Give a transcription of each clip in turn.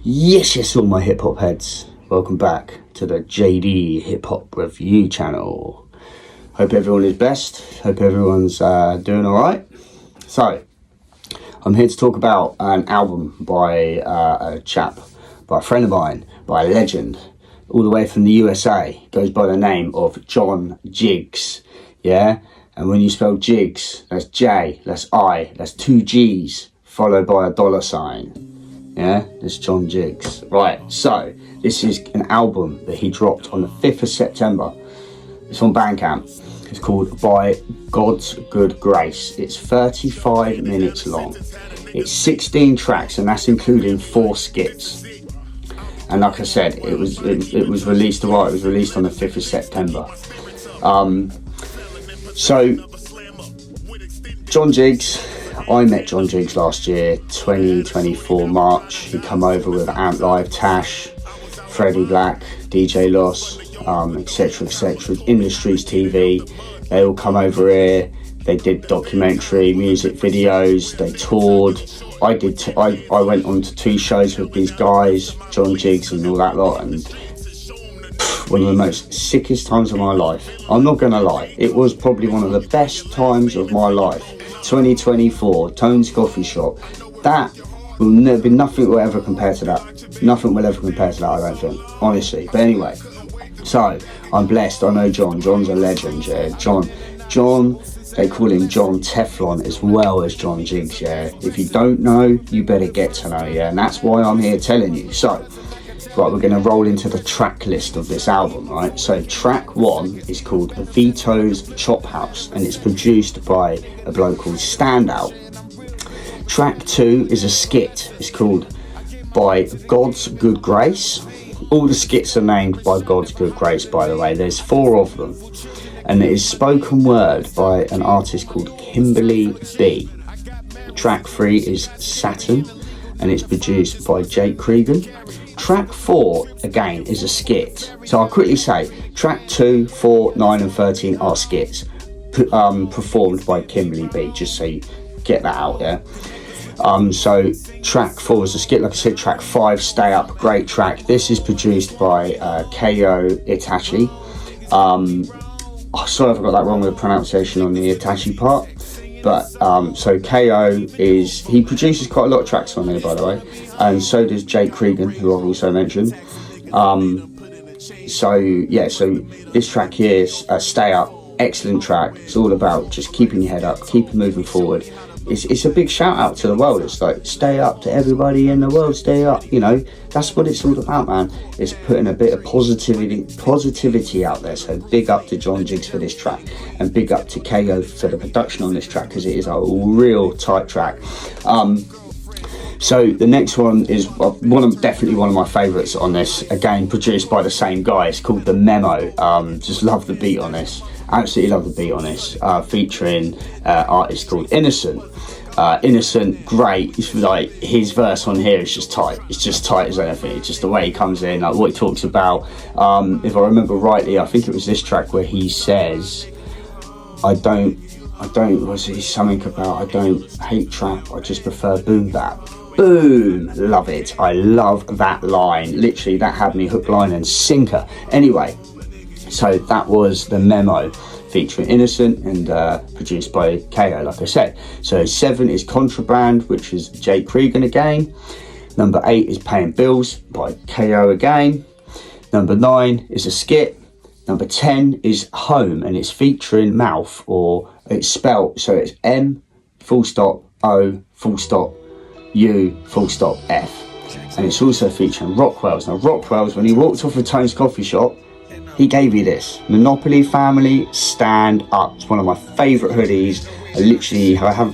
Yes, all my hip hop heads. Welcome back to the JD Hip Hop Review channel. Hope everyone is best. Hope everyone's doing alright. So, I'm here to talk about an album by a friend of mine, by a legend, all the way from the USA. Goes by the name of John Jiggs. Yeah? And when you spell Jiggs, that's J, that's I, that's 2 G's, followed by a $sign. Yeah, it's John Jiggs. Right, so this is an album that he dropped on the 5th of September. It's on Bandcamp. It's called By God's Good Grace. It's 35 minutes long. It's 16 tracks, and that's including 4 skits. And like I said, it was released. Well, it was released on the 5th of September. So John Jiggs. I met John Jiggs last year, 2024 March. He come over with Amp Live, Tash, Freddie Black, DJ Loss, etc. Industries TV. They all come over here. They did documentary, music videos. They toured. I went on to 2 shows with these guys, John Jiggs and all that lot, and one of the most sickest times of my life. I'm not gonna lie, it was probably one of the best times of my life. 2024, Tone's Coffee Shop. That will never be, nothing will ever compare to that. Nothing will ever compare to that, I don't think, honestly. But anyway, so I'm blessed. I know John. John's a legend, yeah. John, they call him John Teflon as well as John Jiggs, yeah. If you don't know, you better get to know, yeah. And that's why I'm here telling you. So, right, we're going to roll into the track list of this album, right? So track 1 is called Vito's Chop House, and it's produced by a bloke called Standout. Track 2 is a skit. It's called By God's Good Grace. All the skits are named By God's Good Grace, by the way. There's 4 of them. And it is spoken word by an artist called Kimberly B. Track 3 is Saturn, and it's produced by Jake Cregan. Track 4, again, is a skit. So I'll quickly say, track 2, 4, 9 and 13 are skits performed by Kimberly B, just so you get that out there. So track 4 is a skit, like I said. Track 5, Stay Up, great track. This is produced by Ko Itachi. Sorry if I got that wrong with the pronunciation on the Itachi part. But so Ko he produces quite a lot of tracks on there, by the way, and so does Jake Cregan, who I've also mentioned. So this track here is Stay Up, excellent track. It's all about just keeping your head up, keeping moving forward. It's a big shout out to the world. It's like, stay up to everybody in the world, stay up, you know. That's what it's all about, man. It's putting a bit of positivity out there. So big up to John Jiggs for this track, and big up to Ko for the production on this track, because it is a real tight track. So the next one is definitely one of my favourites on this, again produced by the same guy. It's called The Memo. Just love the beat on this, absolutely love the beat on this, featuring artist called Innocent. Innocent, great. It's like his verse on here is just tight. It's just tight as anything. It's just the way he comes in, like what he talks about. If I remember rightly, I think it was this track where he says, I don't hate trap, I just prefer boom bap. Boom, love it. I love that line. Literally, that had me hook, line and sinker. Anyway, so that was The Memo, featuring Innocent and produced by Ko, like I said. So 7 is Contraband, which is Jake Cregan again. Number 8 is Paying Bills by Ko again. Number 9 is a skit. Number 10 is Home, and it's featuring Mouth, or it's spelt, so it's M full stop O full stop U full stop F. And it's also featuring Rockwell's. Now Rockwell's, when he walked off of Tone's Coffee Shop, he gave you this Monopoly Family Stand Up. It's one of my favourite hoodies.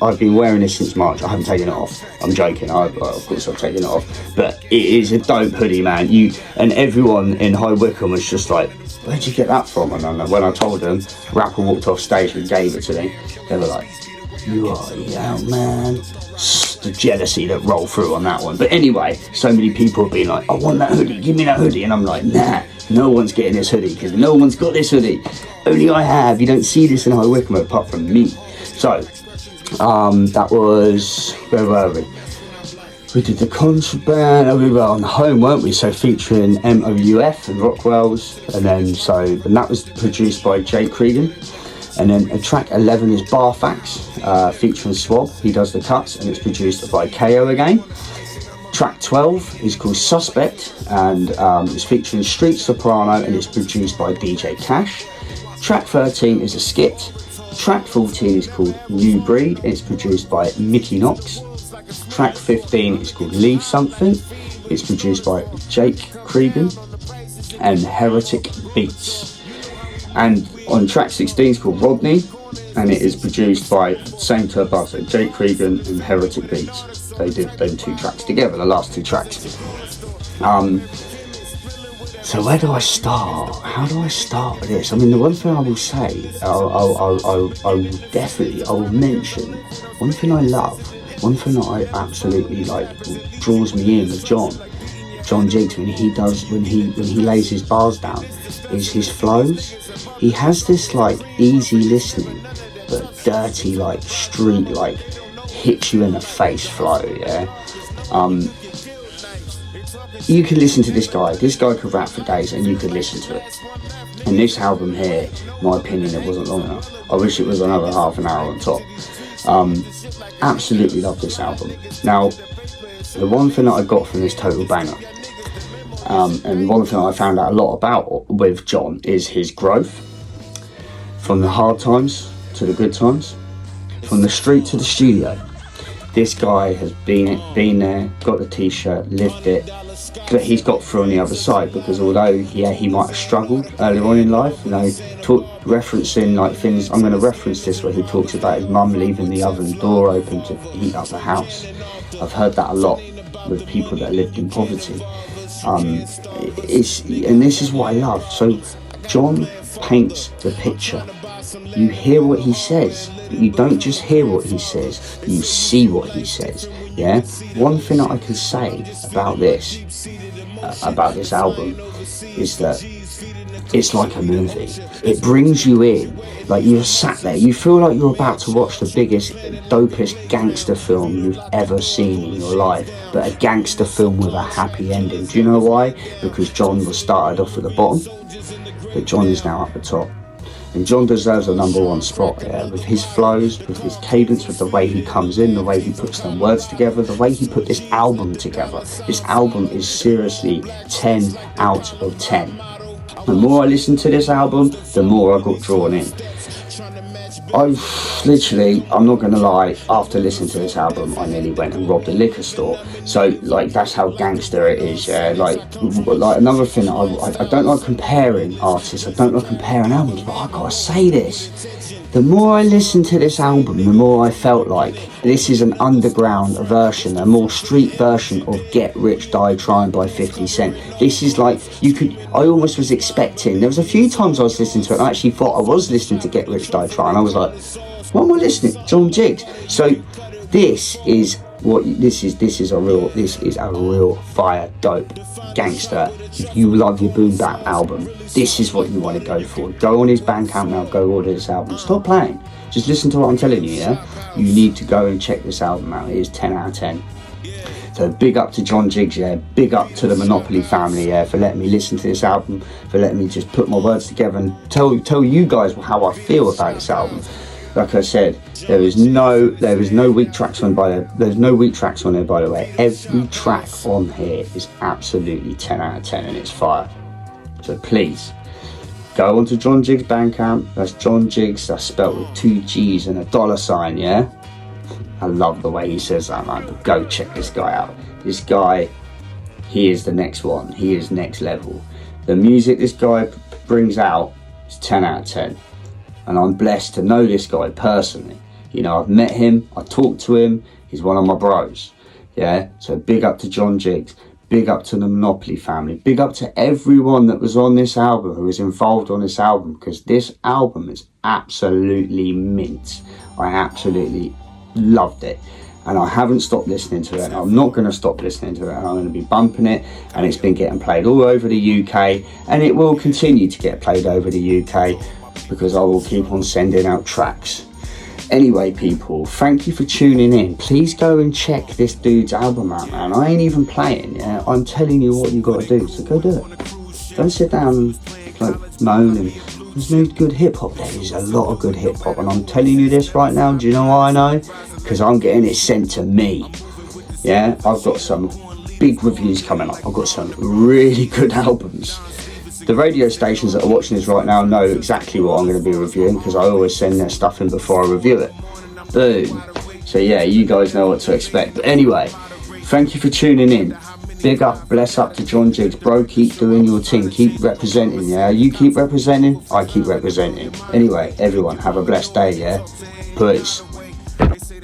I've been wearing this since March. I haven't taken it off. I'm joking. Of course I've taken it off. But it is a dope hoodie, man. And everyone in High Wycombe was just like, where'd you get that from? And when I told them, rapper walked off stage and gave it to me, they were like, you are young, man. The jealousy that rolled through on that one. But anyway, so many people have been like, I want that hoodie, give me that hoodie. And I'm like, nah, no one's getting this hoodie, because no one's got this hoodie. Only I have. You don't see this in High Wycombe apart from me. So that was, where were we? We did the Contraband, we were on Home, weren't we? So featuring MOUF and Rockwells, and that was produced by Jake Cregan. And then track 11 is Barfax, featuring Swab. He does the cuts, and it's produced by KO again. Track 12 is called Suspect, and it's featuring Street Soprano, and it's produced by DJ Cash. Track 13 is a skit. Track 14 is called New Breed, and it's produced by Mickey Knox. Track 15 is called Leave Something. It's produced by Jake Cregan and Heretic Beats. And on track 16 is called Rodney, and it is produced by same two above, so Jake Cregan and Heretic Beats. They did them 2 tracks together, the last 2 tracks. So where do I start? How do I start with this? I mean, the one thing I will say, I will mention one thing I love, one thing that I absolutely like, draws me in with John Jiggs when he lays his bars down, is his flows. He has this like easy listening but dirty like street like hits you in the face flow, yeah. You can listen to this guy could rap for days and you could listen to it. And this album here, in my opinion, it wasn't long enough. I wish it was another half an hour on top. Absolutely love this album. Now, the one thing that I got from this total banger, and one thing I found out a lot about with John, is his growth. From the hard times to the good times, from the street to the studio. This guy has been there, got the t-shirt, lived it, but he's got through on the other side, because although, yeah, he might have struggled earlier on in life, you know, referencing like things, I'm going to reference this where he talks about his mum leaving the oven door open to heat up the house. I've heard that a lot with people that lived in poverty. And this is what I love. So John paints the picture. You hear what he says, but you don't just hear what he says, you see what he says. Yeah. One thing that I can say about this album is that it's like a movie. It brings you in, like you're sat there, you feel like you're about to watch the biggest, dopest gangster film you've ever seen in your life, but a gangster film with a happy ending. Do you know why? Because John was started off at the bottom, but John is now at the top. And John deserves a #1 spot, yeah, with his flows, with his cadence, with the way he comes in, the way he puts them words together, the way he put this album together. This album is seriously 10 out of 10. The more I listened to this album, the more I got drawn in. I'm not gonna lie, after listening to this album, I nearly went and robbed a liquor store. So, like, that's how gangster it is, yeah. Like another thing, I don't like comparing artists, I don't like comparing albums, but I gotta say this. The more I listened to this album, the more I felt like this is an underground version, a more street version of Get Rich Die Trying by 50 Cent. This is like, I almost was expecting, there was a few times I was listening to it, and I actually thought I was listening to Get Rich Die Trying. I was like, what am I listening to? John Jiggs. So this is a real fire dope gangster. If you love your boom bap album, this is what you want to go for. Go on his Bandcamp now, go order this album. Stop playing, just listen to what I'm telling you, yeah? You need to go and check this album out. It is 10 out of 10. So big up to John Jiggs, yeah. Big up to the Monopoly family, yeah, for letting me listen to this album, for letting me just put my words together and tell you guys how I feel about this album. Like I said, there is no weak tracks on there's no weak tracks on there, by the way. Every track on here is absolutely 10 out of 10 and it's fire. So please go onto John Jiggs Bandcamp. That's John Jiggs, that's spelled with 2 G's and a $sign, yeah. I love the way he says that, man. But go check this guy out. This guy, he is the next one. He is next level. The music this guy brings out is 10 out of 10. And I'm blessed to know this guy personally. You know, I've met him, I talked to him, he's one of my bros. Yeah, so big up to John Jiggs, big up to the Monopoly family, big up to everyone that was on this album, who was involved on this album, because this album is absolutely mint. I absolutely loved it. And I haven't stopped listening to it. I'm not going to stop listening to it, and I'm going to be bumping it, and it's been getting played all over the UK, and it will continue to get played over the UK, because I will keep on sending out tracks. Anyway, people, thank you for tuning in. Please go and check this dude's album out, man. I ain't even playing, yeah? I'm telling you what you got to do, so go do it. Don't sit down and like moan. And there's no good hip hop. There is a lot of good hip hop, and I'm telling you this right now. Do you know why I know? Because I'm getting it sent to me. Yeah, I've got some big reviews coming up. I've got some really good albums. The radio stations that are watching this right now know exactly what I'm going to be reviewing, because I always send their stuff in before I review it. Boom. So yeah, you guys know what to expect. But anyway, thank you for tuning in. Big up, bless up to John Jiggs. Bro, keep doing your thing. Keep representing, yeah? You keep representing, I keep representing. Anyway, everyone, have a blessed day, yeah? Peace.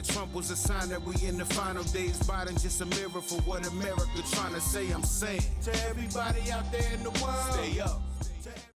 Trump was a sign that we in the final days. Biden just a mirror for what America trying to say. I'm saying to everybody out there in the world, stay up.